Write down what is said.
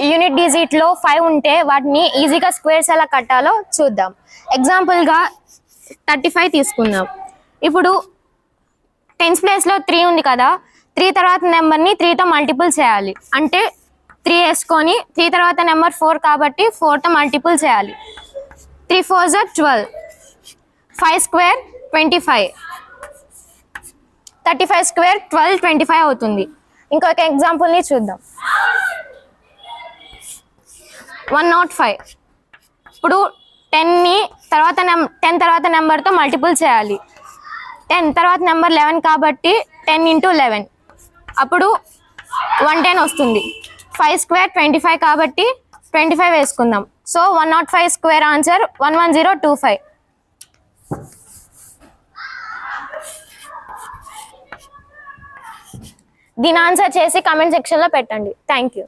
Unit డిజిట్లో 5 ఉంటే వాటిని ఈజీగా స్క్వేర్స్ ఎలా కట్టాలో చూద్దాం. ఎగ్జాంపుల్గా 35 తీసుకుందాం. ఇప్పుడు 10th ప్లేస్లో 3 ఉంది కదా, 3 తర్వాత నెంబర్ని 3తో మల్టిపుల్ చేయాలి. అంటే 3 వేసుకొని 3 తర్వాత నెంబర్ 4 కాబట్టి 4తో మల్టిపుల్ చేయాలి. 3 4s are 12, 5 స్క్వేర్ 25, 35 స్క్వేర్ 12 25 అవుతుంది. ఇంకొక ఎగ్జాంపుల్ని చూద్దాం. 105. ఇప్పుడు 10ని టెన్ తర్వాత నెంబర్తో మల్టిపుల్ చేయాలి. 10 తర్వాత నెంబర్ 11 కాబట్టి 10 × 11 అప్పుడు 110 వస్తుంది. 5 స్క్వేర్ 25 కాబట్టి 25 వేసుకుందాం. So 105 square answer 11025. దీని ఆన్సర్ చేసి కామెంట్ సెక్షన్లో పెట్టండి. Thank you.